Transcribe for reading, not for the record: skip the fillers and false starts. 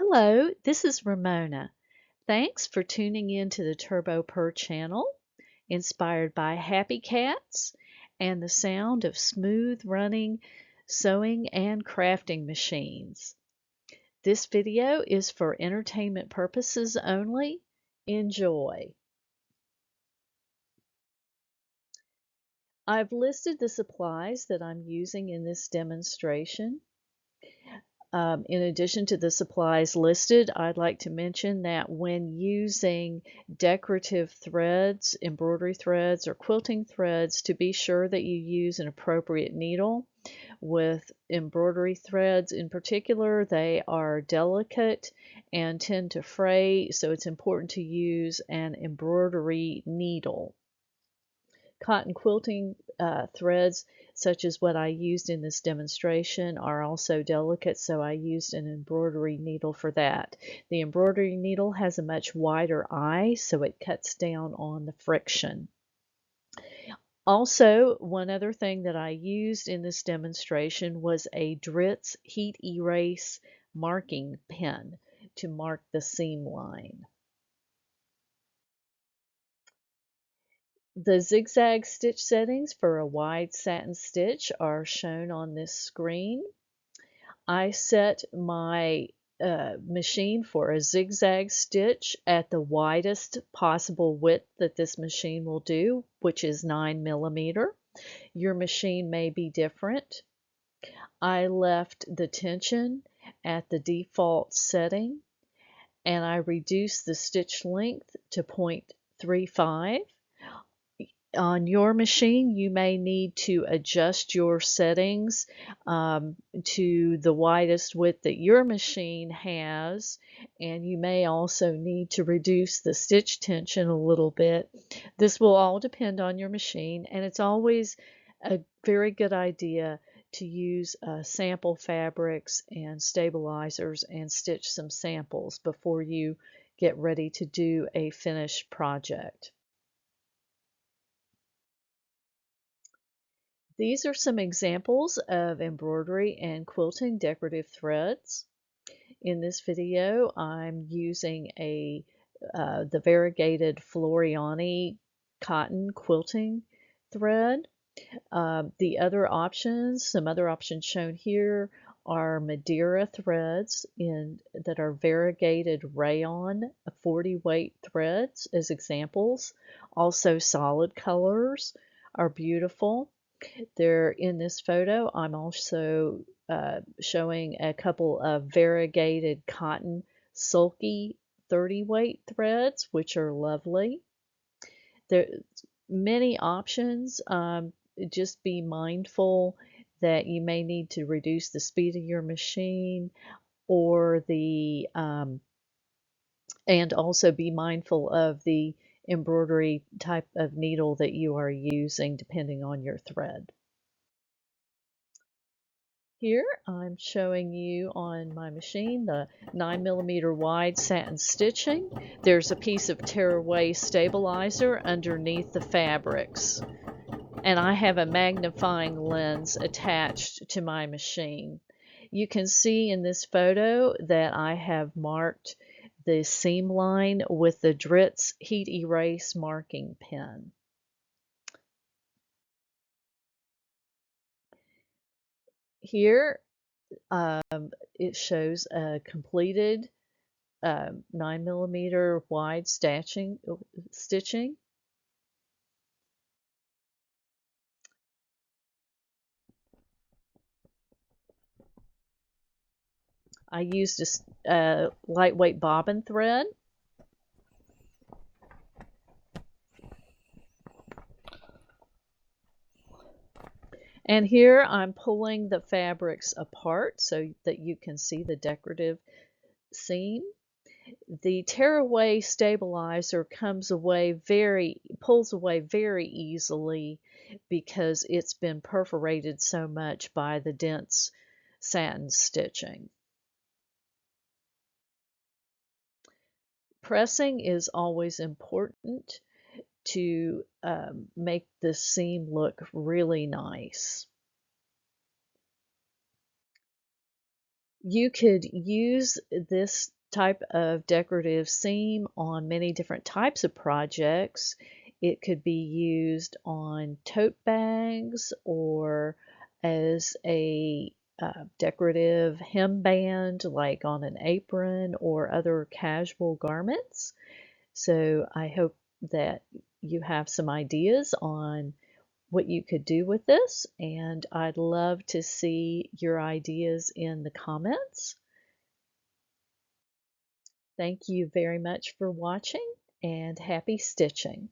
Hello, this is Ramona. Thanks for tuning in to the TurboPurr channel, inspired by happy cats and the sound of smooth running sewing and crafting machines. This video is for entertainment purposes only. Enjoy. I've listed the supplies that I'm using in this demonstration. In addition to the supplies listed, I'd like to mention that when using decorative threads, embroidery threads, or quilting threads, to be sure that you use an appropriate needle. With embroidery threads in particular, they are delicate and tend to fray, so it's important to use an embroidery needle. Cotton quilting threads, such as what I used in this demonstration, are also delicate, so I used an embroidery needle for that. The embroidery needle has a much wider eye, so it cuts down on the friction. Also, one other thing that I used in this demonstration was a Dritz heat erase marking pen to mark the seam line. The zigzag stitch settings for a wide satin stitch are shown on this screen. I set my machine for a zigzag stitch at the widest possible width that this machine will do, which is 9mm. Your machine may be different. I left the tension at the default setting, and I reduced the stitch length to 0.35. On your machine, you may need to adjust your settings to the widest width that your machine has, and you may also need to reduce the stitch tension a little bit. This will all depend on your machine, and it's always a very good idea to use sample fabrics and stabilizers and stitch some samples before you get ready to do a finished project. These are some examples of embroidery and quilting decorative threads. In this video, I'm using the variegated Floriani cotton quilting thread. Some other options shown here are Madeira threads that are variegated rayon 40 weight threads as examples. Also solid colors are beautiful. There in this photo, I'm also showing a couple of variegated cotton sulky 30 weight threads, which are lovely. There are many options. Just be mindful that you may need to reduce the speed of your machine or and also be mindful of the embroidery type of needle that you are using depending on your thread. Here I'm showing you on my machine the 9mm wide satin stitching. There's a piece of tearaway stabilizer underneath the fabrics, and I have a magnifying lens attached to my machine. You can see in this photo that I have marked the seam line with the Dritz heat erase marking pen. Here it shows a completed 9mm wide stitching. I used a lightweight bobbin thread. And here I'm pulling the fabrics apart so that you can see the decorative seam. The tearaway stabilizer pulls away very easily because it's been perforated so much by the dense satin stitching. Pressing is always important to make the seam look really nice. You could use this type of decorative seam on many different types of projects. It could be used on tote bags or as a decorative hemband, like on an apron or other casual garments. So I hope that you have some ideas on what you could do with this, and I'd love to see your ideas in the comments. Thank you very much for watching, and happy stitching!